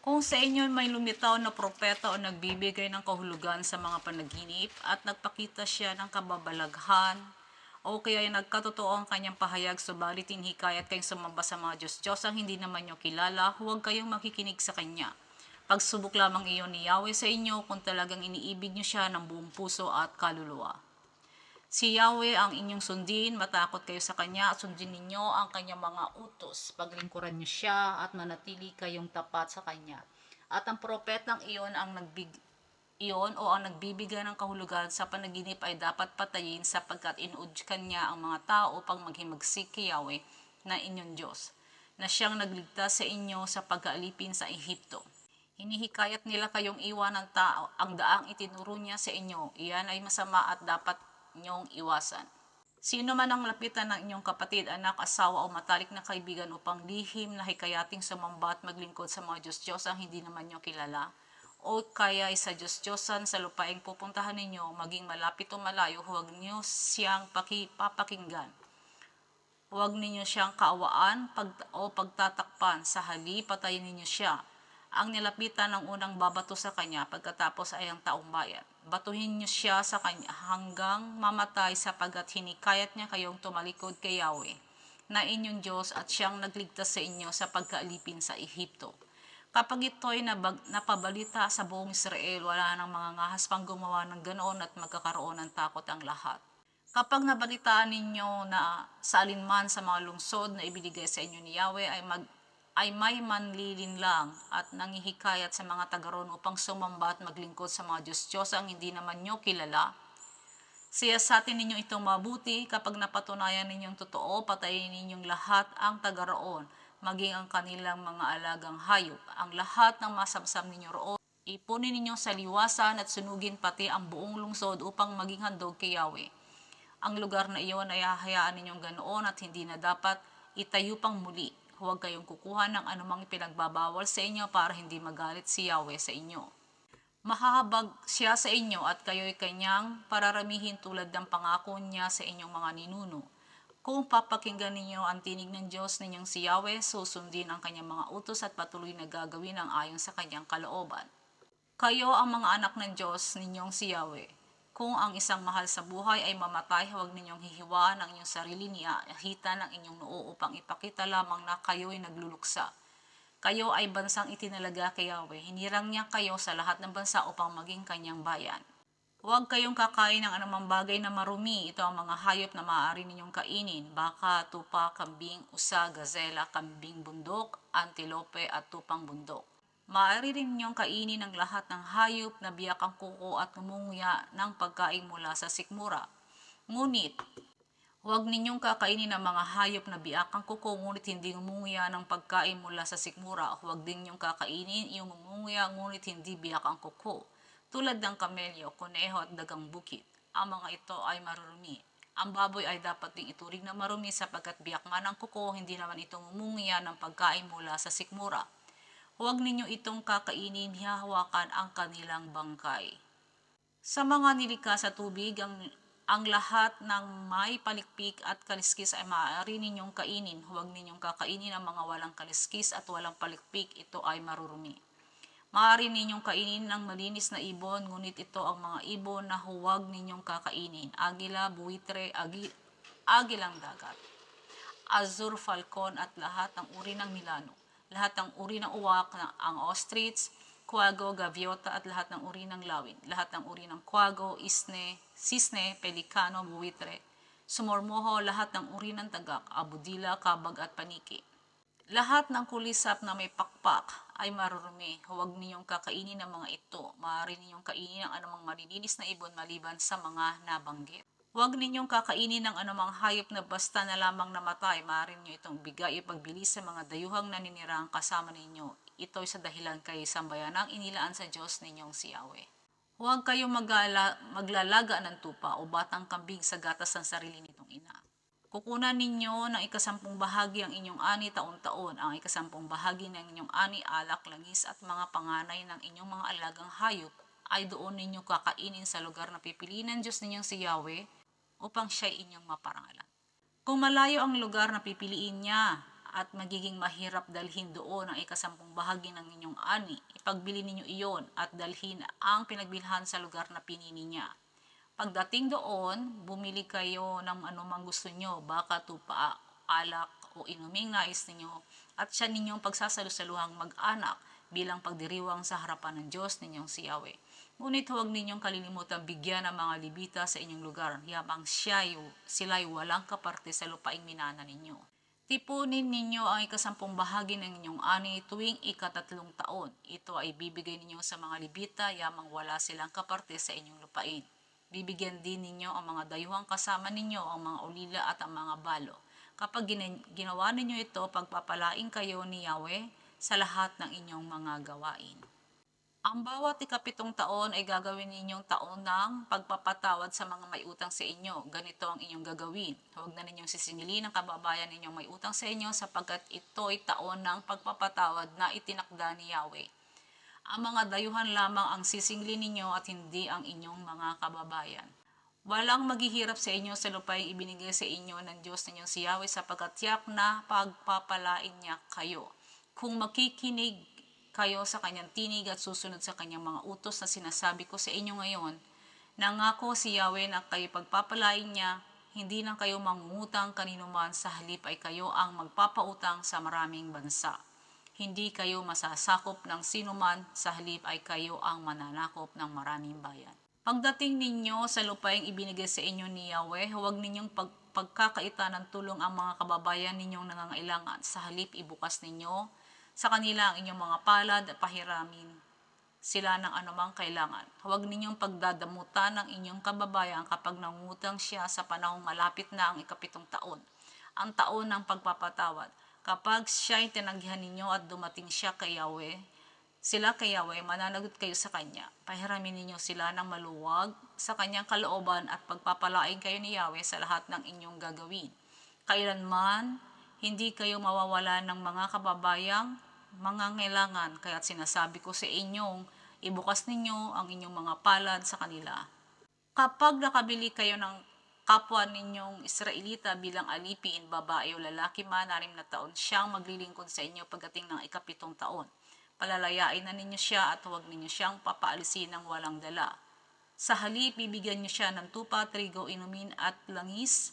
Kung sa inyo may lumitaw na propeta o nagbibigay ng kahulugan sa mga panaginip at nagpakita siya ng kababalaghan o kaya ay nagkatotoo ang kanyang pahayag subalit hinihikayat kayong sumamba sa mga Diyos ang hindi naman nyo kilala, huwag kayong makikinig sa kanya. Pagsubok lamang iyon ni Yahweh sa inyo kung talagang iniibig nyo siya ng buong puso at kaluluwa. Si Yahweh ang inyong sundin, matakot kayo sa Kanya at sundin ninyo ang Kanyang mga utos. Paglingkuran niyo siya at manatili kayong tapat sa Kanya. At ang propetang iyon o ang nagbibigay ng kahulugan sa panaginip ay dapat patayin sapagkat inuud Kanya ang mga tao upang maghimagsik kay Yahweh na inyong Diyos, na siyang nagligtas sa inyo sa pag-aalipin sa Ehipto. Hinihikayat nila kayong iwan ng tao ang daang itinuro niya sa inyo. Iyan ay masama at dapat niyong iwasan. Sino man ang lapitan ng inyong kapatid, anak, asawa o matalik na kaibigan upang lihim na hikayating sumamba at maglingkod sa mga Diyos ang hindi naman niyo kilala, o kaya sa Diyos-Diyosan sa lupaing pupuntahan ninyo, maging malapit o malayo, huwag niyo siyang papakinggan. Huwag ninyo siyang kaawaan o pagtatakpan, sa halip patayin ninyo siya. Ang nilapitan ng unang babato sa kanya pagkatapos ay ang taong bayan. Batuhin niyo siya sa kanya hanggang mamatay sapagkat hinikayat niya kayong tumalikod kay Yahweh na inyong Diyos at siyang nagligtas sa inyo sa pagkaalipin sa Ehipto. Kapag ito'y napabalita sa buong Israel, wala nang mga ngahas pang gumawa ng ganoon at magkakaroon ng takot ang lahat. Kapag nabalitaan ninyo na sa alinman sa mga lungsod na ibinigay sa inyo ni Yahweh ay may manlilinlang at nangihikayat sa mga tagaron upang sumamba at maglingkod sa mga Diyos ang hindi naman nyo kilala, siyasatin ninyo itong mabuti. Kapag napatunayan ninyong totoo, patayin ninyong lahat ang tagaroon, maging ang kanilang mga alagang hayop. Ang lahat ng masamsam ninyo roon, ipunin ninyo sa liwasan at sunugin pati ang buong lungsod upang maging handog kay Yahweh. Ang lugar na iyon ay hahayaan ninyong ganoon at hindi na dapat itayo pang muli. Huwag kayong kukuha ng anumang ipinagbabawal sa inyo para hindi magalit si Yahweh sa inyo. Mahahabag siya sa inyo at kayo'y kanyang pararamihin tulad ng pangako niya sa inyong mga ninuno. Kung papakinggan ninyo ang tinig ng Diyos ninyong si Yahweh, susundin ang kanyang mga utos at patuloy na gagawin ang ayon sa kanyang kalooban. Kayo ang mga anak ng Diyos ninyong si Yahweh. Kung ang isang mahal sa buhay ay mamatay, huwag ninyong hihiwaan ang inyong sarili niya, hitan ang inyong noo upang ipakita lamang na kayo'y nagluluksa. Kayo ay bansang itinalaga kay Yahweh. Hinirang niya kayo sa lahat ng bansa upang maging kanyang bayan. Huwag kayong kakain ng anumang bagay na marumi. Ito ang mga hayop na maaari ninyong kainin: baka, tupa, kambing, usa, gazela, kambing bundok, antilope at tupang bundok. Maaari rin ninyong kainin ang lahat ng hayop na biyak ang kuko at ngumunguya ng pagkain mula sa sikmura. Ngunit, huwag ninyong kakainin ang mga hayop na biyak ang kuko ngunit hindi ngumunguya ng pagkain mula sa sikmura. Huwag din ninyong kakainin yung ngumunguya ngunit hindi biyak ang kuko, tulad ng kamelyo, kuneho at dagang bukid. Ang mga ito ay marurumi. Ang baboy ay dapat ding ituring na marumi sapagkat biyak man ang kuko, hindi naman ito ngumunguya ng pagkain mula sa sikmura. Huwag ninyo itong kakainin, hihahawakan ang kanilang bangkay. Sa mga nilikha sa tubig, ang lahat ng may palikpik at kaliskis ay maaari ninyong kainin. Huwag ninyong kakainin ang mga walang kaliskis at walang palikpik, ito ay marurumi. Maaari ninyong kainin ng malinis na ibon, ngunit ito ang mga ibon na huwag ninyong kakainin: agila, buwitre, agilang dagat, azure falcon at lahat ng uri ng milano, lahat ng uri ng uwak, ang ostrich, kwago, gaviota at lahat ng uri ng lawin, lahat ng uri ng kwago, sisne, pelikano, buwitre, sumormoho, lahat ng uri ng tagak, abudila, kabag at paniki. Lahat ng kulisap na may pakpak ay marurumi. Huwag ninyong kakainin ng mga ito. Maaari ninyong kainin ang anumang malilinis na ibon maliban sa mga nabanggit. Huwag ninyong kakainin ng anumang hayop na basta na lamang namatay. Maaari ninyo itong bigay o pagbili sa mga dayuhang naninirang kasama ninyo. Ito'y sa dahilan kay sambayanang inilaan sa Diyos ninyong si Yahweh. Huwag kayong maglalaga ng tupa o batang kambing sa gatas ng sarili nitong ina. Kukunan ninyo ng ikasampung bahagi ang inyong ani taon-taon, ang ikasampung bahagi ng inyong ani, alak, langis at mga panganay ng inyong mga alagang hayop ay doon ninyo kakainin sa lugar na pipiliin ng Diyos ninyong si Yahweh upang siya'y inyong maparangalan. Kung malayo ang lugar na pipiliin niya at magiging mahirap dalhin doon ang ikasampung bahagi ng inyong ani. Ipagbili ninyo iyon at dalhin ang pinagbilhan sa lugar na pinili niya. Pagdating doon, bumili kayo ng anumang gusto nyo, baka, tupa, alak o inuming nais ninyo at siya ninyong pagsasalusaluhang mag-anak bilang pagdiriwang sa harapan ng Diyos ninyong si Yahweh. Ngunit huwag ninyong kalilimutan bigyan ng mga libita sa inyong lugar, yamang sila'y walang kaparte sa lupaing minana ninyo. Tipunin ninyo ang ikasampung bahagi ng inyong ani tuwing ikatatlong taon. Ito ay bibigay ninyo sa mga libita, yamang wala silang kaparte sa inyong lupain. Bibigyan din ninyo ang mga dayuhang kasama ninyo, ang mga ulila at ang mga balo. Kapag ginawa ninyo ito, pagpapalain kayo ni Yahweh sa lahat ng inyong mga gawain. Ang bawat ikapitong taon ay gagawin ninyong taon ng pagpapatawad sa mga may utang sa inyo. Ganito ang inyong gagawin. Huwag na ninyong sisingilin ang kababayan ninyong may utang sa inyo sapagkat ito ay taon ng pagpapatawad na itinakda ni Yahweh. Ang mga dayuhan lamang ang sisingilin ninyo at hindi ang inyong mga kababayan. Walang maghihirap sa inyo sa lupaing ibinigay sa inyo ng Diyos ninyong si Yahweh sapagkat tiyak na pagpapalain niya kayo. Kung makikinig kayo sa kanyang tinig at susunod sa kanyang mga utos na sinasabi ko sa inyo ngayon, nangako si Yahweh na kayo pagpapalain niya, hindi na kayo mangungutang kaninuman, sa halip ay kayo ang magpapautang sa maraming bansa. Hindi kayo masasakop ng sinuman, sa halip ay kayo ang mananakop ng maraming bayan. Pagdating ninyo sa lupaing ibinigay sa inyo ni Yahweh, huwag ninyong pagkakaita ng tulong ang mga kababayan ninyong nangangailangan. Sa halip ibukas ninyo sa kanila ang inyong mga palad at pahiramin sila ng anumang kailangan. Huwag ninyong pagdadamutan ng inyong kababayan kapag nangutang siya sa panahong malapit na ang ikapitong taon, ang taon ng pagpapatawad. Kapag siya'y tinanggihan ninyo at dumating siya kay Yahweh, mananagot kayo sa kanya. Pahiramin ninyo sila ng maluwag sa kanyang kalooban at pagpapalain kayo ni Yahweh sa lahat ng inyong gagawin. Kailanman, hindi kayo mawawala ng mga kababayang mangangailangan, kaya't sinasabi ko sa inyong ibukas ninyo ang inyong mga palad sa kanila. Kapag nakabili kayo ng kapwa ninyong Israelita bilang alipin, babae o lalaki man, 6 na taon siyang maglilingkod sa inyo pagdating ng ikapitong taon. Palalayain na ninyo siya at huwag ninyo siyang papaalisin ng walang dala. Sa halip, bibigyan niyo siya ng tupa, trigo, inumin at langis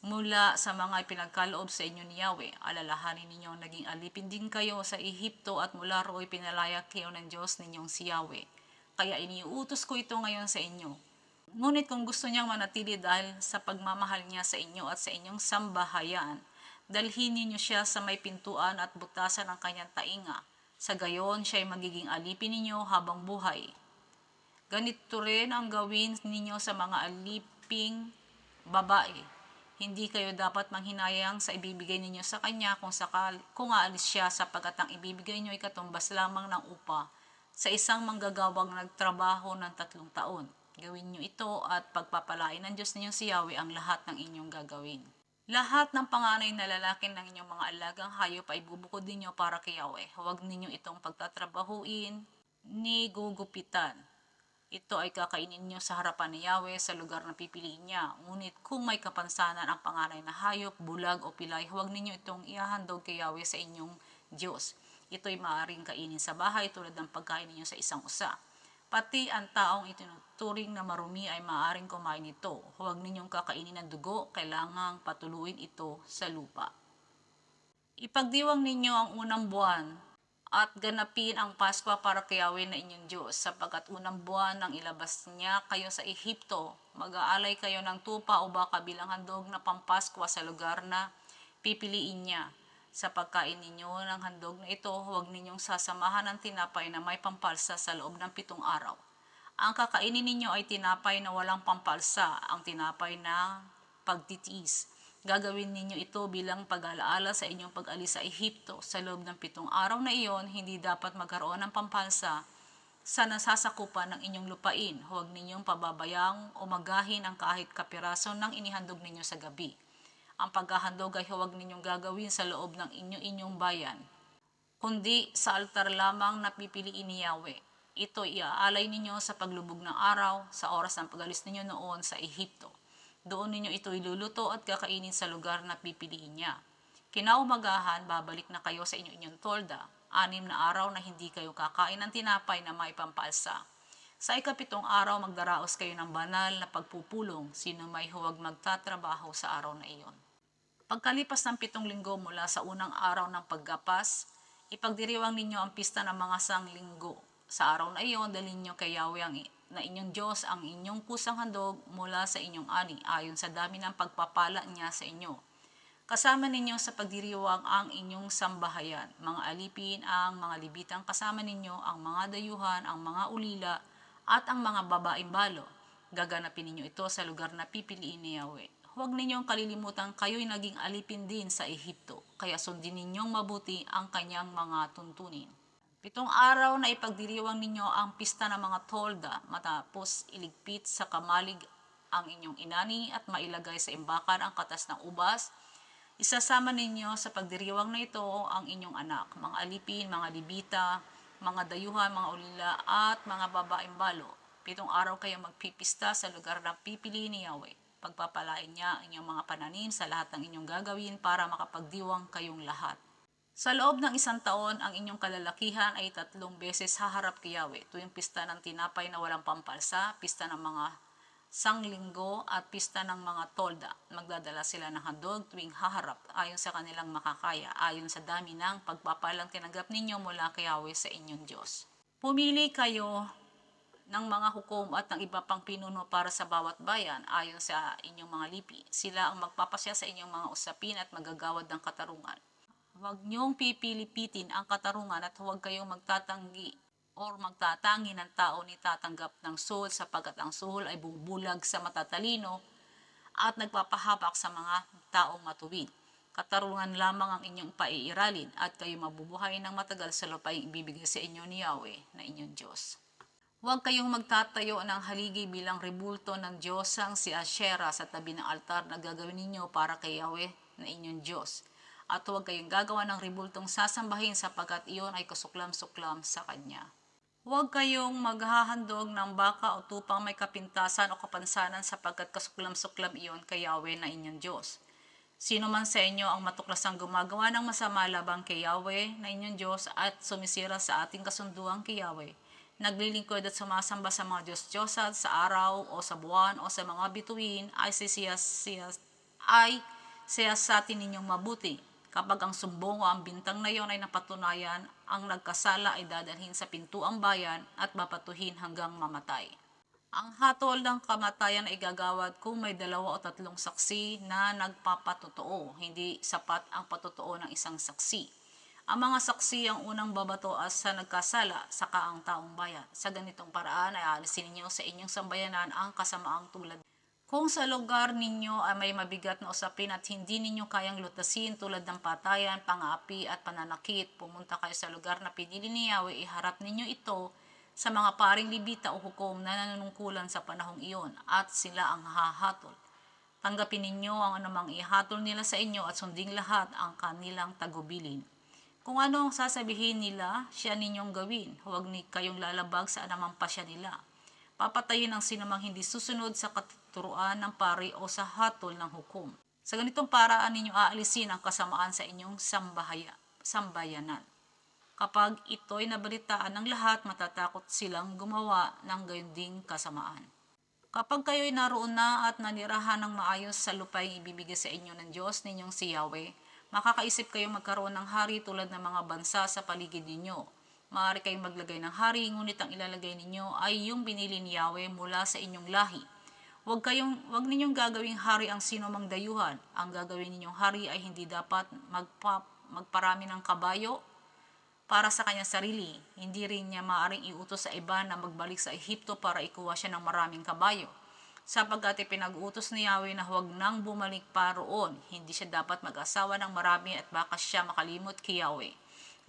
mula sa mga ipinagkaloob sa inyo ni Yahweh. Alalahanin ninyong naging alipin din kayo sa Ehipto at mula ro'y pinalaya kayo ng Diyos ninyong si Yahweh. Kaya iniuutos ko ito ngayon sa inyo. Ngunit kung gusto niyang manatili dahil sa pagmamahal niya sa inyo at sa inyong sambahayan, dalhin ninyo siya sa may pintuan at butasan ng kanyang tainga. Sa gayon, siya ay magiging alipin ninyo habang buhay. Ganito rin ang gawin ninyo sa mga aliping babae. Hindi kayo dapat manghinayang sa ibibigay ninyo sa kanya kung aalis siya, sapagkat ang ibibigay niyo ay katumbas lamang ng upa sa isang manggagawang nagtrabaho ng 3 taon. Gawin niyo ito at pagpapalain ng Diyos ninyong si Yahweh ang lahat ng inyong gagawin. Lahat ng panganay na lalaki ng inyong mga alagang hayop ay bubukod ninyo para kay Yahweh. Huwag ninyo itong pagtatrabahuin ni gugupitan. Ito ay kakainin niyo sa harapan ni Yahweh sa lugar na pipiliin niya. Ngunit kung may kapansanan ang panganay na hayop, bulag o pilay, huwag ninyo itong ihahandog kay Yahweh sa inyong Diyos. Ito ay maaaring kainin sa bahay tulad ng pagkain ninyo sa isang usa. Pati ang taong itinuturing na marumi ay maaaring kumain nito. Huwag ninyong kakainin ng dugo, kailangang patuluin ito sa lupa. Ipagdiwang ninyo ang unang buwan at ganapin ang Pasko para kay Yahweh na inyong Diyos, sapagkat unang buwan nang ilabas niya kayo sa Ehipto, mag-aalay kayo ng tupa o baka bilang handog na pampaskwa sa lugar na pipiliin niya. Sa pagkain ninyo ng handog na ito, huwag ninyong sasamahan ng tinapay na may pampalsa sa loob ng 7 araw. Ang kakainin ninyo ay tinapay na walang pampalsa, ang tinapay na pagtitiis. Gagawin ninyo ito bilang pag-alaala sa inyong pag-alis sa Ehipto. Sa loob ng 7 araw na iyon, hindi dapat magkaroon ng pampalsa sa nasasakupan ng inyong lupain. Huwag ninyong pababayang o magahin ang kahit kapiraso ng inihandog ninyo sa gabi. Ang paghahandog ay huwag ninyong gagawin sa loob ng inyong bayan, kundi sa altar lamang na pipiliin ni Yahweh. Ito iaalay ninyo sa paglubog ng araw, sa oras ng pag-alis ninyo noon sa Ehipto. Doon ninyo ito iluluto at kakainin sa lugar na pipiliin niya. Kinaumagahan, babalik na kayo sa inyong tolda. 6 na araw na hindi kayo kakain ng tinapay na maipampalsa. Sa ikapitong araw, magdaraos kayo ng banal na pagpupulong. Sino may huwag magtatrabaho sa araw na iyon. Pagkalipas ng 7 linggo mula sa unang araw ng paggapas, ipagdiriwang ninyo ang pista ng mga sanglinggo. Sa araw na iyon, dalhin ninyo kay Yahweh na inyong Diyos ang inyong kusang handog mula sa inyong ani, ayon sa dami ng pagpapala niya sa inyo. Kasama ninyo sa pagdiriwang ang inyong sambahayan, mga alipin, ang mga libitang kasama ninyo, ang mga dayuhan, ang mga ulila, at ang mga babaeng balo. Gaganapin ninyo ito sa lugar na pipiliin ni Yahweh. Huwag ninyong kalilimutan kayo'y naging alipin din sa Ehipto, kaya sundin ninyong mabuti ang kanyang mga tuntunin. 7 araw na ipagdiriwang ninyo ang pista ng mga tolda, matapos iligpit sa kamalig ang inyong inani at mailagay sa imbakan ang katas ng ubas. Isasama ninyo sa pagdiriwang na ito ang inyong anak, mga alipin, mga libita, mga dayuhan, mga ulila, at mga babaeng balo. 7 araw kayo magpipista sa lugar na pipiliin ni Yahweh. Pagpapalain niya ang inyong mga pananim sa lahat ng inyong gagawin para makapagdiwang kayong lahat. Sa loob ng 1 taon, ang inyong kalalakihan ay 3 beses haharap kay Yahweh, tuwing pista ng tinapay na walang pampalsa, pista ng mga sanglinggo at pista ng mga tolda. Magdadala sila ng handog tuwing haharap ayon sa kanilang makakaya, ayon sa dami ng pagpapalang tinanggap ninyo mula kay Yahweh sa inyong Diyos. Pumili kayo ng mga hukom at ng iba pang pinuno para sa bawat bayan ayon sa inyong mga lipi. Sila ang magpapasya sa inyong mga usapin at magagawad ng katarungan. Huwag niyong pipilipitin ang katarungan at huwag kayong magtatanggi or magtatangi ng tao ni tatanggap ng suhol sapagkat ang suhol ay bubulag sa matatalino at nagpapahapak sa mga taong matuwid. Katarungan lamang ang inyong paiiralin at kayo mabubuhay ng matagal sa lupaing ibibigay sa inyo ni Yahweh na inyong Diyos. Huwag kayong magtatayo ng haligi bilang rebulto ng Diyosang si Asherah sa tabi ng altar na gagawin ninyo para kay Yahweh na inyong Diyos. At huwag kayong gagawa ng rebultong sasambahin sapagkat iyon ay kasuklam-suklam sa Kanya. Huwag kayong maghahandog ng baka o tupang may kapintasan o kapansanan sapagkat kasuklam-suklam iyon kay Yahweh na inyong Diyos. Sino man sa inyo ang matuklasang gumagawa ng masama labang kay Yahweh na inyong Diyos at sumisira sa ating kasunduan kay Yahweh, naglilingkod at sumasamba sa mga Diyos-Diyosan sa araw o sa buwan o sa mga bituin ay siyasatin ninyong mabuti. Kapag ang sumbong o ang bintang na iyon ay napatunayan, ang nagkasala ay dadalhin sa pintuang bayan at mapatuhin hanggang mamatay. Ang hatol ng kamatayan ay gagawad kung may 2 o 3 saksi na nagpapatotoo. Hindi sapat ang patotoo ng isang saksi. Ang mga saksi ang unang babato sa nagkasala, saka ang taong bayan. Sa ganitong paraan ay aalisin ninyo sa inyong sambayanan ang kasamaang tulad. Kung sa lugar ninyo ay may mabigat na usapin at hindi ninyo kayang lutasin tulad ng patayan, pang-aapi at pananakit, pumunta kayo sa lugar na pinili ni Yahweh, iharap ninyo ito sa mga paring libita o hukom na nanunungkulan sa panahong iyon at sila ang hahatol. Tanggapin ninyo ang anumang ihatol nila sa inyo at sunding lahat ang kanilang tagubilin. Kung ano ang sasabihin nila, siya ninyong gawin. Huwag kayong lalabag sa anumang pasya nila. Papatayin ang sinumang hindi susunod sa katuruan ng pari o sa hatol ng hukom. Sa ganitong paraan ninyo aalisin ang kasamaan sa inyong sambayanan. Kapag ito'y nabalitaan ng lahat, matatakot silang gumawa ng gayon ding kasamaan. Kapag kayo'y naroon na at nanirahan ng maayos sa lupaing ibibigay sa inyo ng Diyos ninyong si Yahweh, makakaisip kayong magkaroon ng hari tulad ng mga bansa sa paligid ninyo. Maaari kayong maglagay ng hari, ngunit ang ilalagay ninyo ay yung binili ni Yahweh mula sa inyong lahi. Huwag ninyong gagawing hari ang sino mang dayuhan. Ang gagawin ninyong hari ay hindi dapat magparami ng kabayo para sa kanyang sarili. Hindi rin niya maaaring iutos sa iba na magbalik sa Ehipto para ikuha siya ng maraming kabayo. Sapagkat ipinag-utos ni Yahweh na huwag nang bumalik pa roon. Hindi siya dapat mag-asawa ng marami at baka siya makalimot kay Yahweh.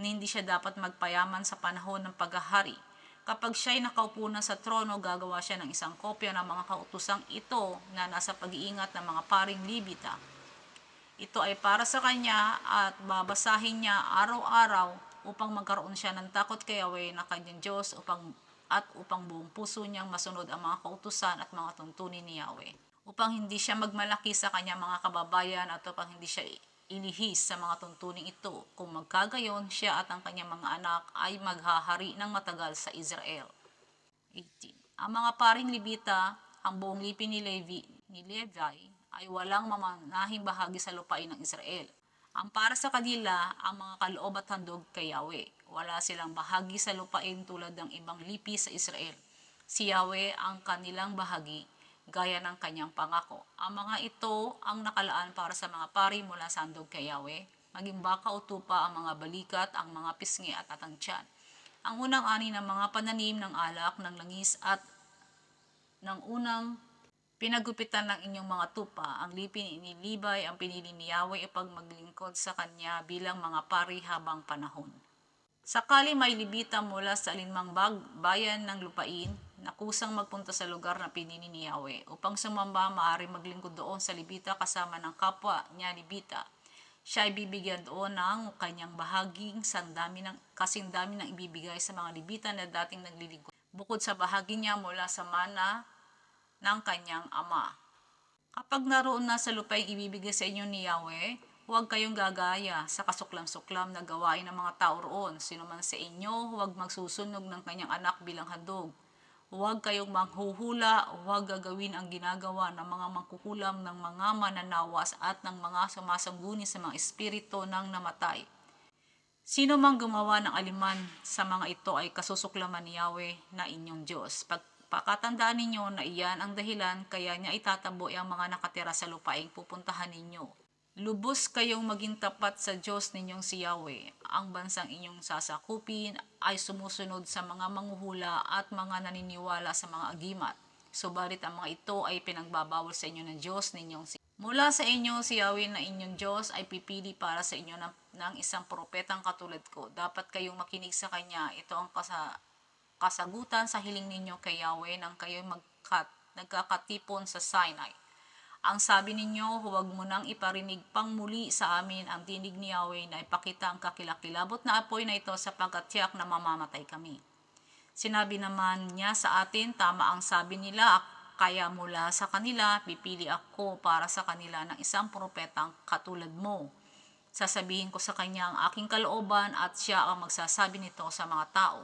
Hindi siya dapat magpayaman sa panahon ng paghahari. Kapag siya'y nakaupo na sa trono, gagawa siya ng isang kopya ng mga kautusang ito na nasa pag-iingat ng mga paring libita. Ito ay para sa kanya at babasahin niya araw-araw upang magkaroon siya ng takot kay Yahweh na kanyang Diyos upang buong puso niyang masunod ang mga kautusan at mga tuntunin ni Yahweh. Upang hindi siya magmalaki sa kanyang mga kababayan at upang hindi siya ilihis sa mga tuntuning ito. Kung magkagayon, siya at ang kanyang mga anak ay maghahari ng matagal sa Israel. 18. Ang mga paring Libita, ang buong lipi ni Levi ay walang mamanahing bahagi sa lupain ng Israel. Ang para sa kanila, ang mga kaloob at handog kay Yahweh. Wala silang bahagi sa lupain tulad ng ibang lipi sa Israel. Si Yahweh ang kanilang bahagi, gaya ng kanyang pangako. Ang mga ito ang nakalaan para sa mga pari mula sa handog kay Yahweh, maging baka o tupa, ang mga balikat, ang mga pisngi at atangtiyan. Ang unang ani ng mga pananim ng alak, ng langis at ng unang pinagupitan ng inyong mga tupa, ang lipi ni Libay ang pinili ni Yahweh upang maglingkod sa kanya bilang mga pari habang panahon. Sakali may libita mula sa alinmang bayan ng lupain na kusang magpunta sa lugar na pinili ni Yahweh upang sumamba, maaari maglingkod doon sa libita kasama ng kapwa niya libita. Siya ay bibigyan doon ng kanyang bahaging kasing dami ng ibibigay sa mga libita na dating naglilingkod, bukod sa bahagi niya mula sa mana ng kanyang ama. Kapag naroon na sa lupaing ibibigay sa inyo ni Yahweh, huwag kayong gagaya sa kasuklam-suklam na gawain ng mga tao roon. Sino man sa inyo, huwag magsusunog ng kanyang anak bilang handog. Huwag kayong manghuhula, huwag gagawin ang ginagawa ng mga mangkukulam ng mga mananawas at ng mga sumasangguni sa mga espiritu ng namatay. Sino mang gumawa ng aliman sa mga ito ay kasusuklaman ni Yahweh na inyong Diyos. Pakatandaan ninyo na iyan ang dahilan kaya niya itataboy ang mga nakatira sa lupaing pupuntahan ninyo. Lubos kayong maging tapat sa Diyos ninyong si Yahweh. Ang bansang inyong sasakupin ay sumusunod sa mga manghuhula at mga naniniwala sa mga agimat. Subalit ang mga ito ay pinagbabawal sa inyo ng Diyos ninyong si Mula sa inyo si Yahweh na inyong Diyos ay pipili para sa inyo ng isang propetang katulad ko. Dapat kayong makinig sa kanya. Ito ang kasagutan sa hiling ninyo kay Yahweh nang kayo'y nagkakatipon sa Sinai. Ang sabi ninyo, huwag mo nang iparinig pang muli sa amin ang tinig ni Yahweh na ipakita ang kakilakilabot na apoy na ito sapagkat tiyak na mamamatay kami. Sinabi naman niya sa atin, tama ang sabi nila, kaya mula sa kanila, pipili ako para sa kanila ng isang propetang katulad mo. Sasabihin ko sa kanya ang aking kalooban at siya ang magsasabi nito sa mga tao.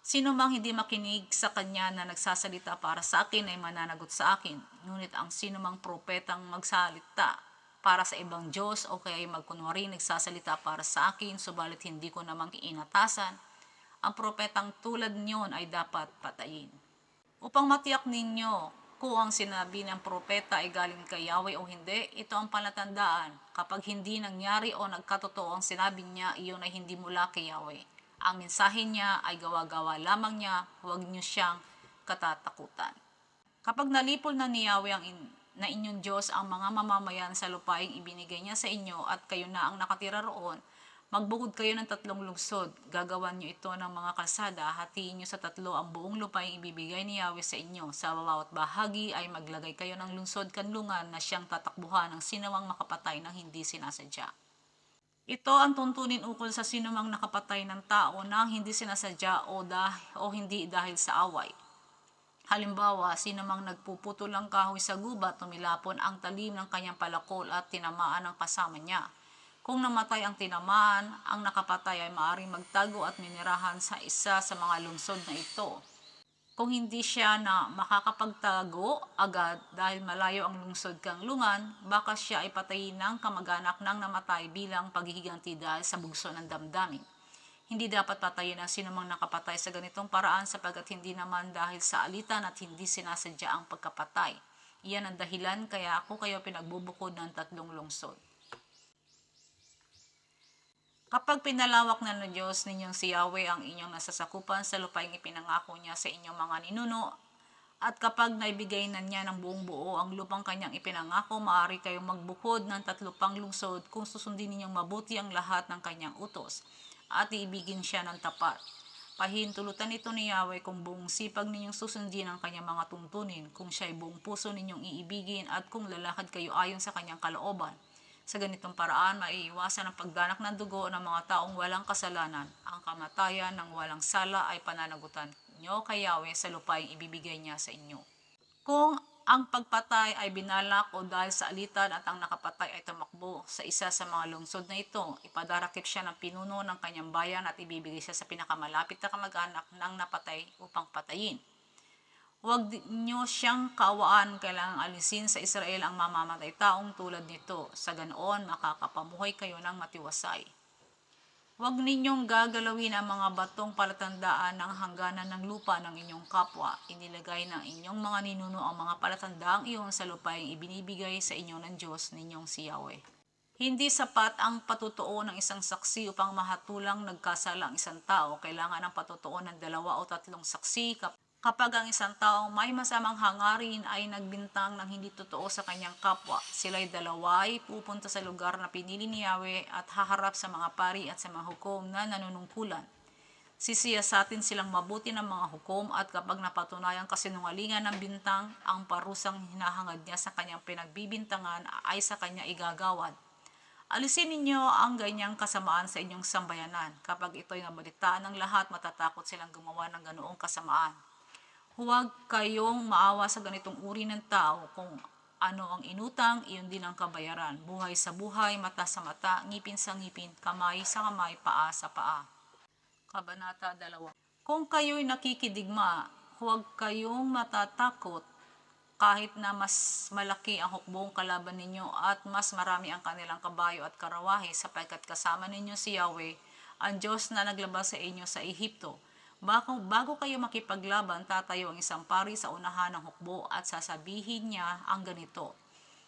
Sino mang hindi makinig sa kanya na nagsasalita para sa akin ay mananagot sa akin. Ngunit ang sino mang propetang magsalita para sa ibang Diyos o kaya ay magkunwari nagsasalita para sa akin, subalit hindi ko namang iinatasan, ang propetang tulad niyon ay dapat patayin. Upang matiyak ninyo kung ang sinabi ng propeta ay galing kay Yahweh o hindi, ito ang palatandaan. Kapag hindi nangyari o nagkatotoo ang sinabi niya, iyon ay hindi mula kay Yahweh. Ang mensahe niya ay gawa-gawa lamang niya, huwag niyo siyang katatakutan. Kapag nalipol na ni Yahweh na inyong Diyos ang mga mamamayan sa lupaing ibinigay niya sa inyo at kayo na ang nakatira roon, magbukod kayo ng 3 lungsod. Gagawan niyo ito ng mga kalsada, hatiin niyo sa 3 ang buong lupaing ibibigay ni Yahweh sa inyo. Sa bawat bahagi ay maglagay kayo ng lungsod kanlungan na siyang tatakbuhan ng sinumang makapatay ng hindi sinasadya. Ito ang tuntunin ukol sa sinumang nakapatay ng tao nang hindi sinasadya o hindi dahil sa away. Halimbawa, sinumang nagpuputol ng kahoy sa gubat, tumilapon ang talim ng kanyang palakol at tinamaan ang kasama niya. Kung namatay ang tinamaan, ang nakapatay ay maaaring magtago at minirahan sa isa sa mga lungsod na ito. Kung hindi siya na makakapagtago agad dahil malayo ang lungsod kanlungan, baka siya ay patayin ng kamag-anak ng namatay bilang paghihiganti dahil sa bugso ng damdamin. Hindi dapat patayin ang sinumang nakapatay sa ganitong paraan sapagkat hindi naman dahil sa alitan at hindi sinasadya ang pagkapatay. Iyan ang dahilan kaya ako kayo pinagbubukod ng 3 lungsod. Kapag pinalawak na ng Diyos ninyong si Yahweh ang inyong nasasakupan sa lupaing ipinangako niya sa inyong mga ninuno, at kapag naibigay na niya ng buong buo ang lupang kanyang ipinangako, maaari kayong magbukod ng 3 pang lungsod kung susundin ninyong mabuti ang lahat ng kanyang utos, at iibigin siya ng tapat. Pahintulutan ito ni Yahweh kung buong sipag ninyong susundin ang kanyang mga tuntunin, kung siya'y buong puso ninyong iibigin, at kung lalakad kayo ayon sa kanyang kalooban. Sa ganitong paraan, maiiwasan ang pagdanak ng dugo ng mga taong walang kasalanan. Ang kamatayan ng walang sala ay pananagutan nyo kay Yahweh sa lupaing ibibigay niya sa inyo. Kung Ang pagpatay ay binalak o dahil sa alitan at ang nakapatay ay tumakbo sa isa sa mga lungsod na ito. Ipadarakip siya ng pinuno ng kanyang bayan at ibibigay siya sa pinakamalapit na kamag-anak ng napatay upang patayin. Huwag niyo siyang kaawaan, kailangang alisin sa Israel ang mamamatay taong tulad nito. Sa ganoon, makakapamuhay kayo ng matiwasay. Huwag ninyong gagalawin ang mga batong palatandaan ng hangganan ng lupa ng inyong kapwa. Inilagay ng inyong mga ninuno ang mga palatandaang iyon sa lupaing ibinibigay sa inyo ng Diyos ninyong si Yahweh. Hindi sapat ang patutuo ng isang saksi upang mahatulang nagkasala ang isang tao. Kailangan ng patutuo ng 2 o 3 saksi kapag ang isang taong may masamang hangarin ay nagbintang ng hindi totoo sa kanyang kapwa. Sila'y dalaway pupunta sa lugar na pinili ni Yahweh at haharap sa mga pari at sa mga hukom na nanunungkulan. Sisiyasatin silang mabuti ng mga hukom at kapag napatunayang kasinungalingan ng bintang, ang parusang hinahangad niya sa kanyang pinagbibintangan ay sa kanya igagawad. Alisin ninyo ang ganyang kasamaan sa inyong sambayanan. Kapag ito'y nabalitaan ng lahat, matatakot silang gumawa ng ganoong kasamaan. Huwag kayong maawa sa ganitong uri ng tao. Kung ano ang inutang, iyon din ang kabayaran. Buhay sa buhay, mata sa mata, ngipin sa ngipin, kamay sa kamay, paa sa paa. Kabanata 2. Kung kayo'y nakikidigma, huwag kayong matatakot kahit na mas malaki ang hukbong kalaban ninyo at mas marami ang kanilang kabayo at karawahe, sapagkat kasama ninyo si Yahweh, ang Diyos na naglabas sa inyo sa Ehipto. Bago kayo makipaglaban, tatayo ang isang pari sa unahan ng hukbo at sasabihin niya ang ganito: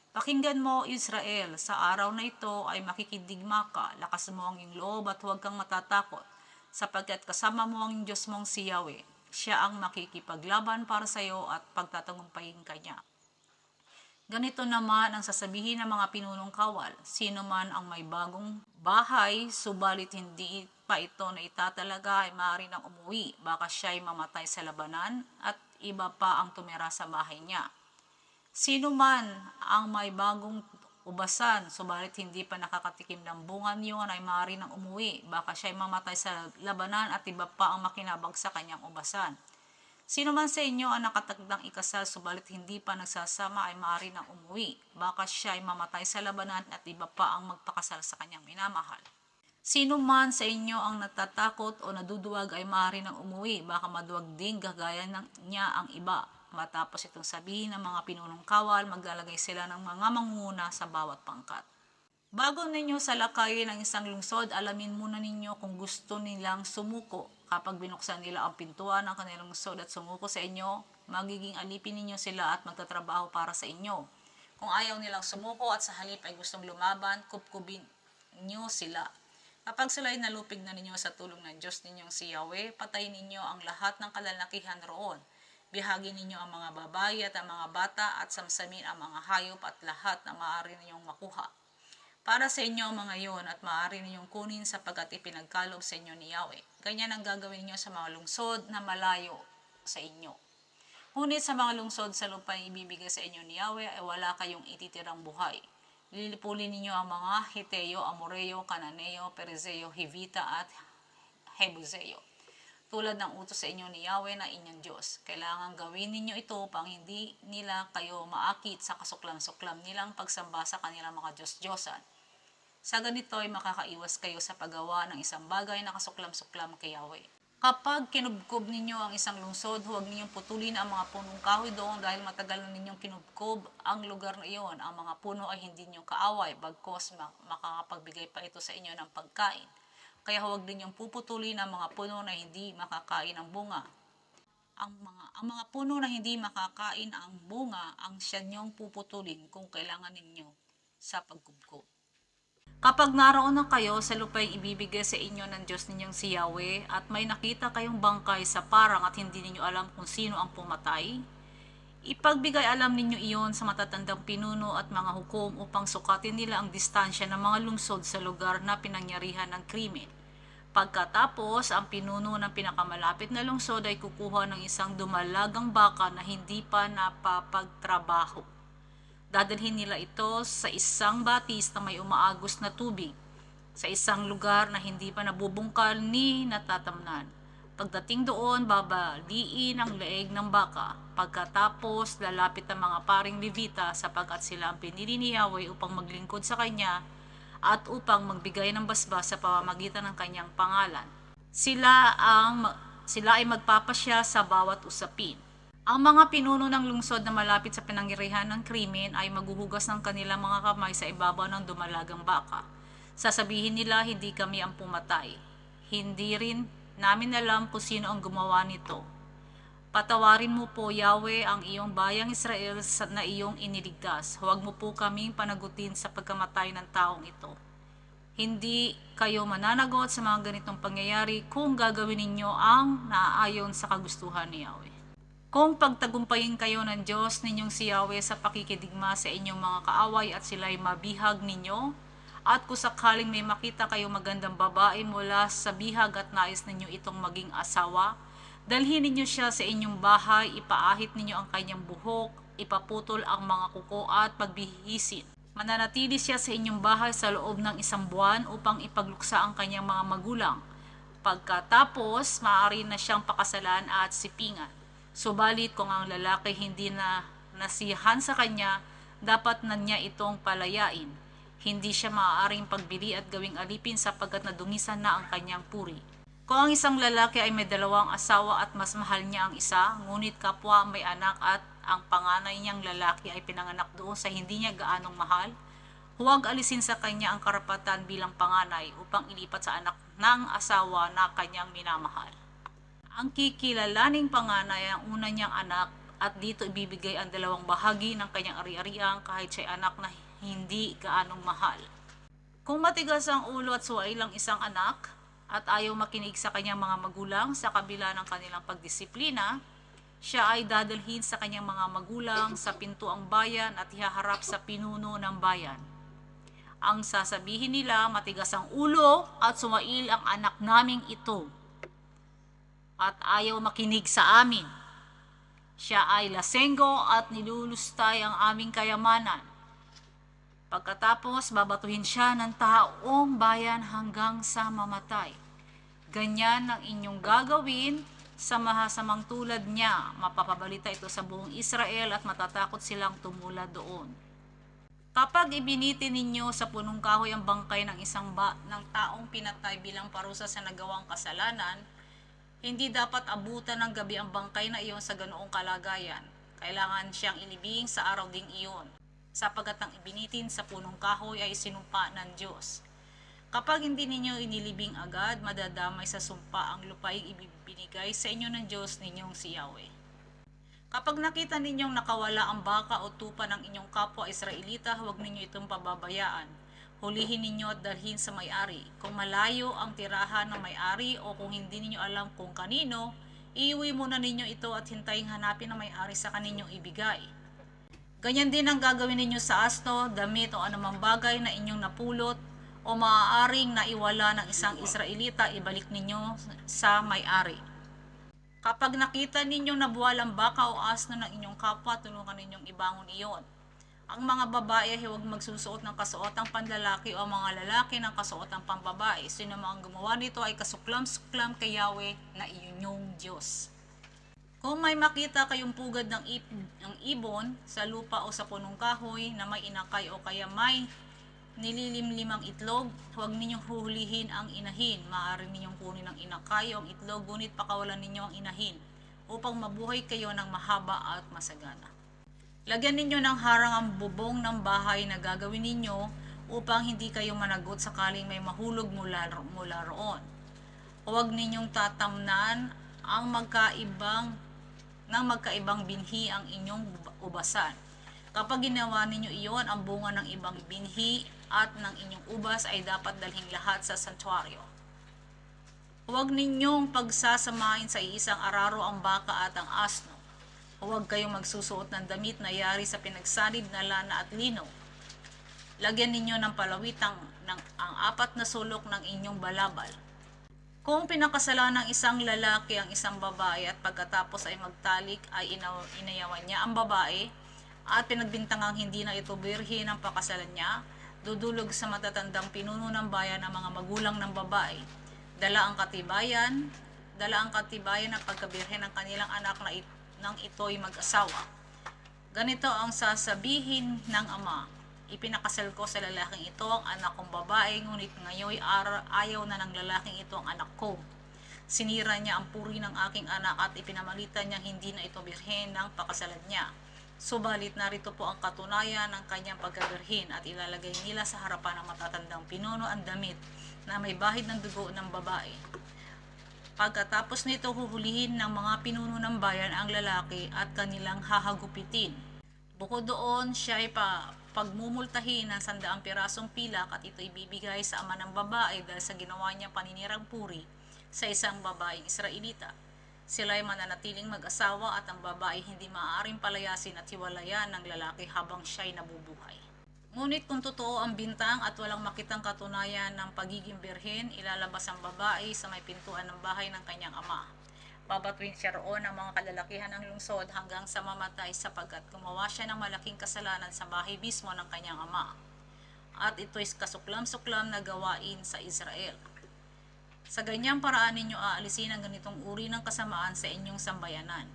Pakinggan mo, Israel, sa araw na ito ay makikidigma ka, lakas mo ang iyong loob at huwag kang matatakot, sapagkat kasama mo ang Diyos mong si Yahweh. Siya ang makikipaglaban para sa iyo at pagtatagumpayin ka niya. Ganito naman ang sasabihin ng mga pinunong kawal: sino man ang may bagong bahay, subalit hindi pa ito na itatalaga, ay maaari nang umuwi. Baka siya ay mamatay sa labanan at iba pa ang tumira sa bahay niya. Sino man ang may bagong ubasan, subalit hindi pa nakakatikim ng bunga niyon, ay maaari nang umuwi. Baka siya ay mamatay sa labanan at iba pa ang makinabang sa kanyang ubasan. Sino man sa inyo ang nakatakdang ikasal, subalit hindi pa nagsasama, ay maaari nang umuwi. Baka siya ay mamatay sa labanan at iba pa ang magpakasal sa kanyang minamahal. Sino man sa inyo ang natatakot o naduduwag, ay maaari nang umuwi. Baka maduwag din gagaya niya ang iba. Matapos itong sabihin ng mga pinunong kawal, maglalagay sila ng mga mangunguna sa bawat pangkat. Bago ninyo salakayin ang isang lungsod, alamin muna ninyo kung gusto nilang sumuko. Kapag binuksan nila ang pintuan ng kanilang lungsod at sumuko sa inyo, magiging alipin ninyo sila at magtatrabaho para sa inyo. Kung ayaw nilang sumuko at sa halip ay gustong lumaban, kupkubin niyo sila. Kapag sila ay nalupig na ninyo sa tulong ng Diyos ninyong si Yahweh, patayin ninyo ang lahat ng kalalakihan roon. Bihagin ninyo ang mga babae at ang mga bata at samsamin ang mga hayop at lahat na maaari ninyong makuha. Para sa inyo ang mga iyon at maaari ninyong kunin sapagkat ipinagkalob sa inyo ni Yahweh. Ganyan ang gagawin niyo sa mga lungsod na malayo sa inyo. Ngunit sa mga lungsod sa lupa ibibigay sa inyo ni Yahweh ay wala kayong ititirang buhay. Lilipulin ninyo ang mga Hiteo, Amoreo, Cananeo, Perezeo, Hivita at Hebuseo, tulad ng utos sa inyo ni Yahweh na inyong Diyos. Kailangan gawin ninyo ito upang hindi nila kayo maakit sa kasuklam-suklam nilang pagsamba sa kanilang mga Diyos-Diyosan. Sa ganito ay makakaiwas kayo sa paggawa ng isang bagay na kasuklam-suklam kay Yahweh. Kapag kinubkob ninyo ang isang lungsod, huwag ninyong putulin ang mga punong kahoy doon dahil matagal na ninyong kinubkob ang lugar na iyon. Ang mga puno ay hindi niyo kaaway, bagkos makakapagbigay pa ito sa inyo ng pagkain. Kaya huwag ninyong puputulin ang mga puno na hindi makakain ang bunga. Ang mga puno na hindi makakain ang bunga ang siya niyong puputulin kung kailangan ninyo sa pagkubkob. Kapag naroon na kayo sa lupa'y ibibigay sa inyo ng Diyos ninyong si Yahweh at may nakita kayong bangkay sa parang at hindi ninyo alam kung sino ang pumatay, ipagbigay alam ninyo iyon sa matatandang pinuno at mga hukom upang sukatin nila ang distansya ng mga lungsod sa lugar na pinangyarihan ng krimen. Pagkatapos, ang pinuno ng pinakamalapit na lungsod ay kukuha ng isang dumalagang baka na hindi pa napapagtrabaho. Dadalhin nila ito sa isang batis na may umaagos na tubig, sa isang lugar na hindi pa nabubungkal ni natatamnan. Pagdating doon, babaliin ang leeg ng baka. Pagkatapos, lalapit ang mga paring Levita sapagkat sila ang pinili ni Yahweh upang maglingkod sa kanya at upang magbigay ng basbas sa pamamagitan ng kanyang pangalan. Sila ay magpapasya sa bawat usapin. Ang mga pinuno ng lungsod na malapit sa pinangyarihan ng krimen ay maghuhugas ng kanilang mga kamay sa ibabaw ng dumalagang baka. Sasabihin nila, hindi kami ang pumatay. Hindi rin namin alam kung sino ang gumawa nito. Patawarin mo po, Yahweh, ang iyong bayang Israel na iyong iniligtas. Huwag mo po kaming panagutin sa pagkamatay ng taong ito. Hindi kayo mananagot sa mga ganitong pangyayari kung gagawin ninyo ang naaayon sa kagustuhan ni Yahweh. Kung pagtagumpayin kayo ng Diyos ninyong si Yahweh sa pakikidigma sa inyong mga kaaway at sila'y mabihag ninyo, at kung sakaling may makita kayo magandang babae mula sa bihag at nais ninyo itong maging asawa, dalhin ninyo siya sa inyong bahay, ipaahit ninyo ang kanyang buhok, ipaputol ang mga kuko at pagbihisin. Mananatili siya sa inyong bahay sa loob ng 1 buwan upang ipagluksa ang kanyang mga magulang. Pagkatapos, maaari na siyang pakasalan at sipingan. Subalit kung ang lalaki hindi na nasiyahan sa kanya, dapat na niya itong palayain. Hindi siya maaaring pagbili at gawing alipin sapagkat nadungisan na ang kanyang puri. Kung ang isang lalaki ay may 2 asawa at mas mahal niya ang isa, ngunit kapwa may anak at ang panganay niyang lalaki ay pinanganak doon sa hindi niya gaanong mahal, huwag alisin sa kanya ang karapatan bilang panganay upang ilipat sa anak ng asawa na kanyang minamahal. Ang kikilalaning panganay ang una niyang anak at dito ibibigay ang 2 bahagi ng kanyang ari-arian kahit siya'y anak na hindi gaanong mahal. Kung matigas ang ulo at suwail ang isang anak at ayaw makinig sa kanyang mga magulang sa kabila ng kanilang pagdisiplina, siya ay dadalhin sa kanyang mga magulang sa pintuang bayan at ihaharap sa pinuno ng bayan. Ang sasabihin nila, matigas ang ulo at suwail ang anak naming ito at ayaw makinig sa amin. Siya ay lasenggo at nilulustay ang aming kayamanan. Pagkatapos, babatuhin siya ng taong bayan hanggang sa mamatay. Ganyan ang inyong gagawin sa mahasamang tulad niya. Mapapabalita ito sa buong Israel at matatakot silang tumula doon. Kapag ibiniti ninyo sa punong kahoy ang bangkay ng ng taong pinatay bilang parusa sa nagawang kasalanan, hindi dapat abutan ng gabi ang bangkay na iyon sa ganoong kalagayan. Kailangan siyang inibing sa araw ding iyon, sapagkat ang ibinitin sa punong kahoy ay sinumpa ng Diyos. Kapag hindi ninyo inilibing agad, madadamay sa sumpa ang lupaing ibibinigay sa inyo ng Diyos ninyong si Yahweh. Kapag nakita ninyong nakawala ang baka o tupa ng inyong kapwa Israelita, huwag ninyo itong pababayaan. Hulihin ninyo at dalhin sa may-ari. Kung malayo ang tirahan ng may-ari o kung hindi ninyo alam kung kanino, iuwi muna ninyo ito at hintayin hanapin ng may-ari sa kaninyong ibigay. Ganyan din ang gagawin ninyo sa asno, damit o anumang bagay na inyong napulot o maaaring naiwala ng isang Israelita, ibalik ninyo sa may-ari. Kapag nakita ninyong nabuwal ang baka o asno ng inyong kapwa, tulungan ninyong ibangon iyon. Ang mga babae ay huwag magsusuot ng kasuotang panlalaki o mga lalaki ng kasuotang pambabae. Sino mang gumawa nito ay kasuklam-suklam kay Yahweh na inyong Diyos. Kung may makita kayong pugad ng ibon sa lupa o sa punong kahoy na may inakay o kaya may nililimlimang itlog, huwag ninyong huhulihin ang inahin. Maaari ninyong kunin ang inakay o ang itlog, ngunit pakawalan ninyo ang inahin upang mabuhay kayo ng mahaba at masagana. Lagyan ninyo ng harang ang bubong ng bahay na gagawin ninyo upang hindi kayo managot sakaling may mahulog mula roon. Huwag ninyong tatamnan ang magkaibang binhi ang inyong ubasan. Kapag ginawa ninyo iyon, ang bunga ng ibang binhi at ng inyong ubas ay dapat dalhin lahat sa santuaryo. Huwag ninyong pagsasamahin sa iisang araro ang baka at ang asno. Huwag kayong magsusuot ng damit na yari sa pinagsanib na lana at lino. Lagyan ninyo ng palawitang ang 4 na sulok ng inyong balabal. Kung pinakasalan ng isang lalaki ang isang babae at pagkatapos ay magtalik ay inayawan niya ang babae at pinagbintangang hindi na ito birhen ang pakasalan niya, dudulog sa matatandang pinuno ng bayan ang mga magulang ng babae. Dala ang katibayan dala ang katibayan ng pagkabirhen ng kanilang anak nang ito'y mag-asawa. Ganito ang sasabihin ng ama, ipinakasal ko sa lalaking ito ang anak kong babae, ngunit ngayon ayaw na ng lalaking ito ang anak ko. Sinira niya ang puri ng aking anak at ipinamalitan niyang hindi na ito birhen ng pakasalan niya. Subalit narito po ang katunayan ng kanyang pagkabirhen at ilalagay nila sa harapan ng matatandang pinuno ang damit na may bahid ng dugo ng babae. Pagkatapos nito huhulihin ng mga pinuno ng bayan ang lalaki at kanilang hahagupitin. Bukod doon, siya ay pagmumultahin ng 100 pirasong pilak at ito ibibigay sa ama ng babae dahil sa ginawa niya paninirang puri sa isang babaeng Israelita. Sila ay mananatiling mag-asawa at ang babae hindi maaaring palayasin at hiwalayan ng lalaki habang siya'y nabubuhay. Ngunit kung totoo ang bintang at walang makitang katunayan ng pagiging birhen, ilalabas ang babae sa may pintuan ng bahay ng kanyang ama. Babatuin siya roon ang mga kalalakihan ng lungsod hanggang sa mamatay sapagkat gumawa siya ng malaking kasalanan sa bahay mismo ng kanyang ama. At ito'y kasuklam-suklam na gawain sa Israel. Sa ganyang paraan ninyo aalisin ang ganitong uri ng kasamaan sa inyong sambayanan.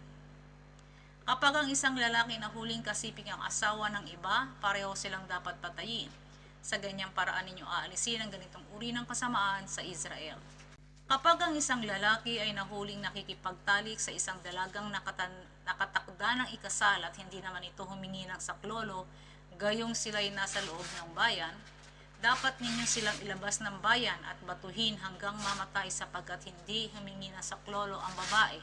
Kapag ang isang lalaki na huling kasiping ang asawa ng iba, pareho silang dapat patayin. Sa ganyang paraan ninyo aalisin ang ganitong uri ng kasamaan sa Israel. Kapag ang isang lalaki ay nahuling nakikipagtalik sa isang dalagang nakatakda ng ikasal at hindi naman ito humingi ng saklolo, gayong sila'y nasa loob ng bayan, dapat ninyo silang ilabas ng bayan at batuhin hanggang mamatay sapagkat hindi humingi ng saklolo ang babae.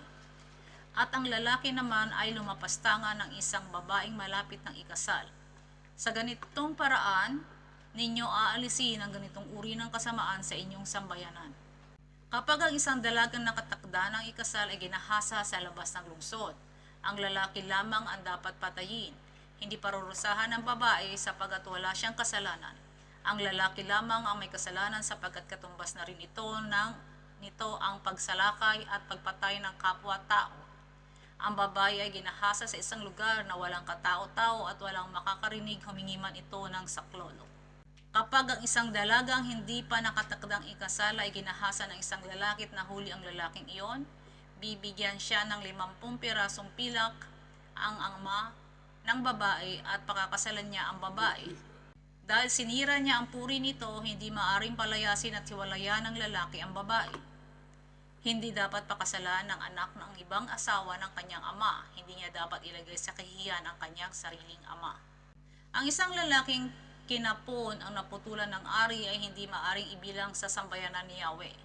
At ang lalaki naman ay lumapastangan ng isang babaeng malapit ng ikasal. Sa ganitong paraan, ninyo aalisin ang ganitong uri ng kasamaan sa inyong sambayanan. Kapag ang isang dalagang nakatakda ng ikasal ay ginahasa sa labas ng lungsod, ang lalaki lamang ang dapat patayin, hindi parurusahan ng babae sapagkat wala siyang kasalanan. Ang lalaki lamang ang may kasalanan sapagkat katumbas na rin nito ang pagsalakay at pagpatay ng kapwa-tao. Ang babae ay ginahasa sa isang lugar na walang katao-tao at walang makakarinig humingi man ito ng saklolo. Kapag ang isang dalagang hindi pa nakatakdang ikasal ay ginahasa ng isang lalaki at nahuli ang lalaking iyon, bibigyan siya ng 50 pirasong pilak ang ama ng babae at pakakasalan niya ang babae. Dahil sinira niya ang puri nito, hindi maaring palayasin at hiwalayan ng lalaki ang babae. Hindi dapat pakasalan ng anak ng ibang asawa ng kanyang ama. Hindi niya dapat ilagay sa kahihiyan ang kanyang sariling ama. Ang isang lalaking kinapon ang naputulan ng ari ay hindi maaring ibilang sa sambayanan ni Yahweh.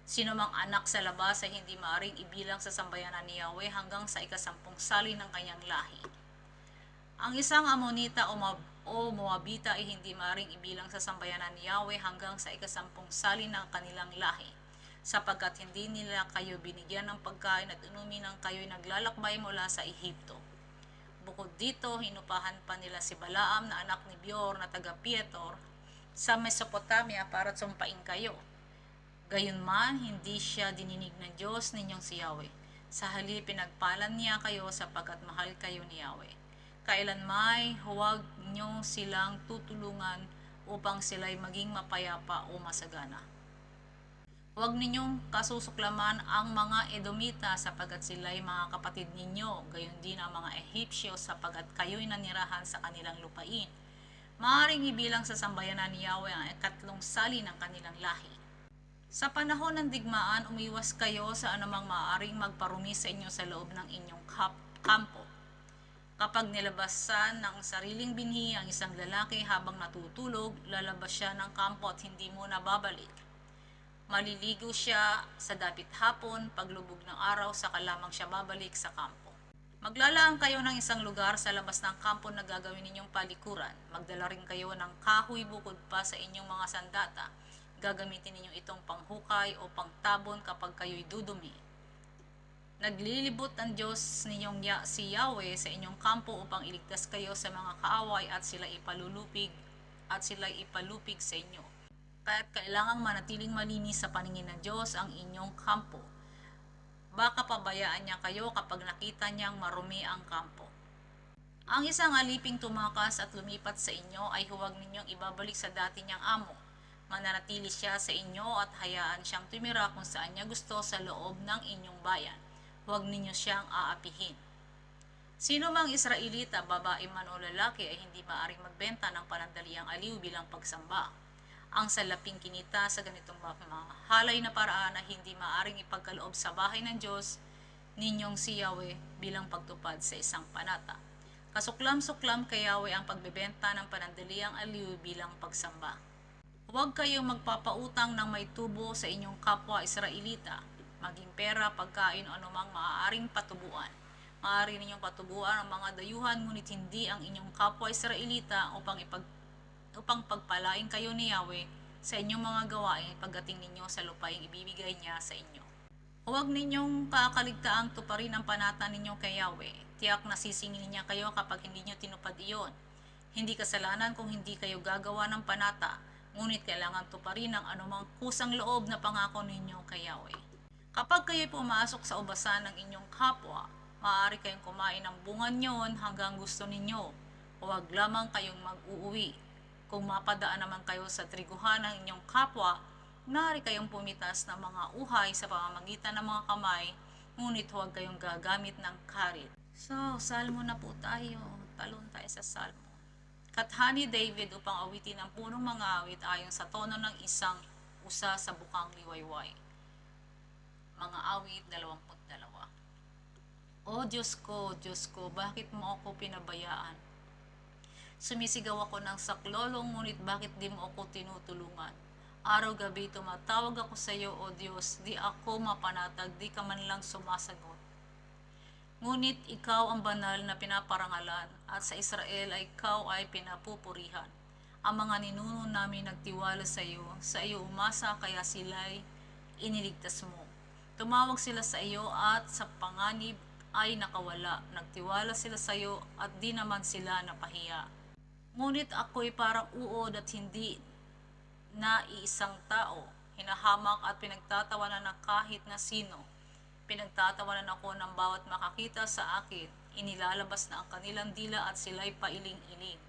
Sino mang anak sa labas ay hindi maaring ibilang sa sambayanan ni Yahweh hanggang sa ikasampung sali ng kanyang lahi. Ang isang Amonita o Moabita ay hindi maaring ibilang sa sambayanan ni Yahweh hanggang sa ikasampung sali ng kanilang lahi, sapagkat hindi nila kayo binigyan ng pagkain at inumin ng kayo'y naglalakbay mula sa Ehipto. Bukod dito, hinupahan pa nila si Balaam na anak ni Beor na taga Pietor sa Mesopotamia para sumpain kayo. Gayunman, hindi siya dininig ng Diyos ninyong si Yahweh. Sa halip, pinagpalan niya kayo sapagkat mahal kayo ni Yahweh. Kailanmay, huwag nyo silang tutulungan upang sila'y maging mapayapa o masagana. Huwag ninyong kasusuklaman ang mga Edomita sapagkat sila'y mga kapatid ninyo, gayon din ang mga Ehipsyo sapagkat kayo'y nanirahan sa kanilang lupain. Maaaring ibilang sa sambayanan ni Yahweh ang ikatlong sali ng kanilang lahi. Sa panahon ng digmaan, umiwas kayo sa anumang maaaring magparumi sa inyo sa loob ng inyong kampo. Kapag nilabasan ng sariling binhi ang isang lalaki habang natutulog, lalabas siya ng kampo at hindi muna babalik. Maliligo siya sa dapit hapon, paglubog ng araw, saka lamang siya babalik sa kampo. Maglalaan kayo ng isang lugar sa labas ng kampo na gagawin ninyong palikuran. Magdala rin kayo ng kahoy bukod pa sa inyong mga sandata. Gagamitin ninyo itong panghukay o pangtabon kapag kayo'y dudumi. Naglilibot ang Diyos ninyong si Yahweh sa inyong kampo upang iligtas kayo sa mga kaaway at sila ipalupig sa inyo. Kaya't kailangang manatiling malinis sa paningin ng Diyos ang inyong kampo. Baka pabayaan niya kayo kapag nakita niyang marumi ang kampo. Ang isang aliping tumakas at lumipat sa inyo ay huwag ninyong ibabalik sa dati niyang amo. Mananatili siya sa inyo at hayaan siyang tumira kung saan niya gusto sa loob ng inyong bayan. Huwag ninyo siyang aapihin. Sino mang Israelita, babae man o lalaki ay hindi maaaring magbenta ng panandaliang aliw bilang pagsamba. Ang salaping kinita sa ganitong halay na paraan ay hindi maaaring ipagkaloob sa bahay ng Diyos ninyong si Yahweh bilang pagtupad sa isang panata. Kasuklam-suklam kay Yahweh ang pagbebenta ng panandaliang aliw bilang pagsamba. Huwag kayong magpapautang ng may tubo sa inyong kapwa Israelita, maging pera, pagkain o anumang maaaring patubuan. Maaari ninyong patubuan ang mga dayuhan, ngunit hindi ang inyong kapwa Israelita upang pagpalain kayo ni Yahweh sa inyong mga gawain pagdating ninyo sa lupaing ibibigay niya sa inyo. Huwag ninyong kakaligtaang tuparin ang panata ninyo kay Yahweh. Tiyak na sisingilin niya kayo kapag hindi niyo tinupad iyon. Hindi kasalanan kung hindi kayo gagawa ng panata, ngunit kailangan tuparin ang anumang kusang loob na pangako ninyo kay Yahweh. Kapag kayo pumasok sa ubasan ng inyong kapwa, maaari kayong kumain ng bungan niyon hanggang gusto ninyo. Huwag lamang kayong mag-uuwi. Kung mapadaan naman kayo sa triguhan ng inyong kapwa, maaari kayong pumitas ng mga uhay sa pamamagitan ng mga kamay, ngunit huwag kayong gagamit ng karit. So, salmo na po tayo. Talon tayo sa salmo. Katha ni David upang awitin ang punong mga awit ayon sa tono ng isang usa sa bukang liwayway. Mga awit 22. O Diyos ko, bakit mo ako pinabayaan? Sumisigaw ako ng saklolong, ngunit bakit di mo ako tinutulungan? Araw-gabi tumatawag ako sa iyo, O Diyos, di ako mapanatag, di ka man lang sumasagot. Ngunit ikaw ang banal na pinaparangalan, at sa Israel ay ikaw ay pinapupurihan. Ang mga ninuno namin nagtiwala sa iyo umasa, kaya sila'y iniligtas mo. Tumawag sila sa iyo at sa panganib ay nakawala. Nagtiwala sila sa iyo at di naman sila napahiya. Ngunit ako'y parang uod at hindi na iisang tao. Hinahamak at pinagtatawanan ng kahit na sino. Pinagtatawanan ako ng bawat makakita sa akin. Inilalabas na ang kanilang dila at sila'y pailing-iling.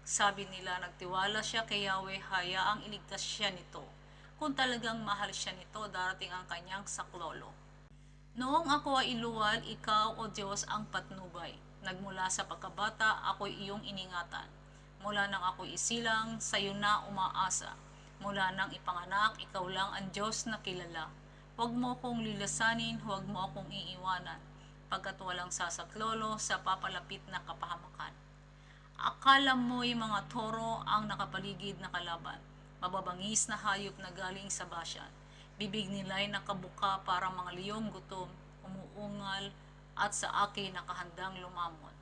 Sabi nila, nagtiwala siya kay Yahweh, hayaang iligtas siya nito. Kung talagang mahal siya nito, darating ang kanyang saklolo. Noong ako ay iluwal, ikaw, O Diyos, ang patnubay. Nagmula sa pagkabata, ako'y iyong iningatan. Mula nang ako'y isilang, sa iyo na umaasa. Mula nang ipanganak, ikaw lang ang Diyos na kilala. Huwag mo akong lilasanin, huwag mo akong iiwanan, pagkat walang sasaklolo sa papalapit na kapahamakan. Akala mo'y mga toro ang nakapaligid na kalaban, mababangis na hayop na galing sa Bashan. Bibig nila'y nakabuka para mga liyong gutom, umuungal at sa akin nakahandang lumamon.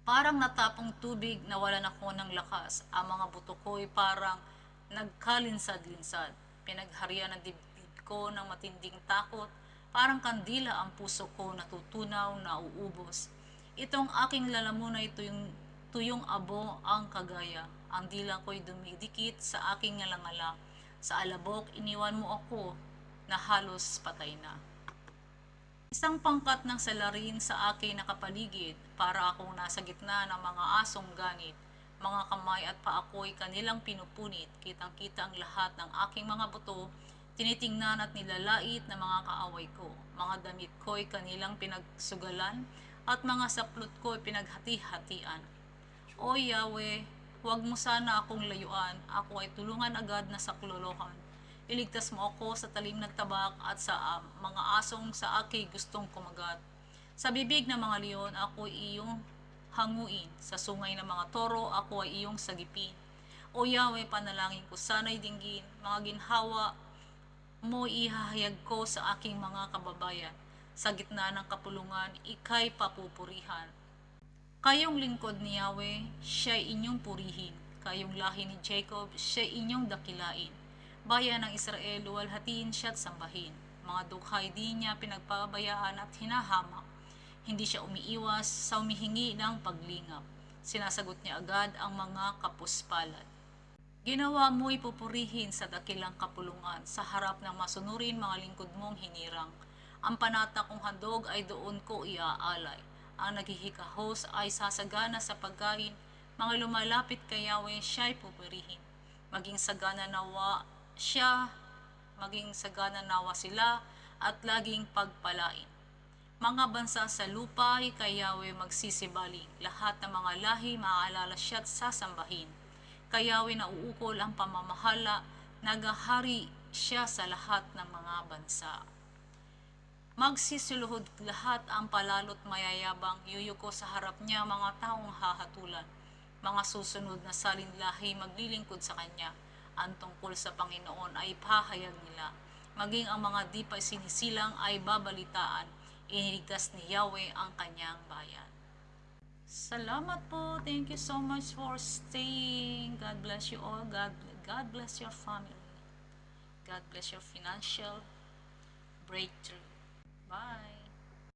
Parang natapong tubig, nawalan ako ng lakas. Ang mga buto ko'y parang nagkalinsad-linsad. Pinagharian ng dibdib ko ng matinding takot. Parang kandila ang puso ko natutunaw, nauubos. Itong aking lalamunay tuyong abo ang kagaya. Ang dila ko'y dumidikit sa aking ngalangala. Sa alabok, iniwan mo ako na halos patay na. Isang pangkat ng salarin sa akin nakapaligid, para akong nasa gitna ng mga asong ganit. Mga kamay at paa ko'y kanilang pinupunit, kitang-kita ang lahat ng aking mga buto, tinitingnan at nilalait na mga kaaway ko. Mga damit ko'y kanilang pinagsugalan, at mga saplot ko'y pinaghati-hatian. O Yahweh, huwag mo sana akong layuan, ako ay tulungan agad na saklolohan. Iligtas mo ako sa talim ng tabak at sa mga asong sa aking gustong kumagat. Sa bibig ng mga leon, ako ay iyong hanguin. Sa sungay ng mga toro, ako ay iyong sagipin. O Yahweh, panalangin ko sana'y dinggin, mga ginhawa mo ihahayag ko sa aking mga kababayan. Sa gitna ng kapulungan, ika'y papupurihan. Kayong lingkod ni Yahweh, siya'y inyong purihin. Kayong lahi ni Jacob, siya'y inyong dakilain. Bayan ng Israel, luwalhatiin siya at sambahin. Mga dukhay di niya pinagpabayaan at hinahamak. Hindi siya umiiwas sa humihingi ng paglingap. Sinasagot niya agad ang mga kapuspalad. Ginawa mo'y pupurihin sa dakilang kapulungan, sa harap ng masunurin mga lingkod mong hinirang. Ang panata kong handog ay doon ko iaalay. Ang naghihikahos ay sasagana sa pagkain. Mga lumalapit kay Yahweh, siya'y pupurihin. Maging sagana nawa siya, maging sagana nawa sila, at laging pagpalain. Mga bansa sa lupa, kay Yahweh magsisibaling. Lahat ng mga lahi maaalala siya at sasambahin. Kay Yahweh nauukol ang pamamahala, nagahari siya sa lahat ng mga bansa. Magsisiluhod lahat ang palalo't mayayabang, yuyuko sa harap niya mga taong hahatulan. Mga susunod na salinlahi maglilingkod sa kanya. Ang tungkol sa Panginoon ay pahayag nila. Maging ang mga di pa sinisilang ay babalitaan. Iniligtas ni Yahweh ang kanyang bayan. Salamat po. Thank you so much for staying. God bless you all. God bless your family. God bless your financial breakthrough. Bye.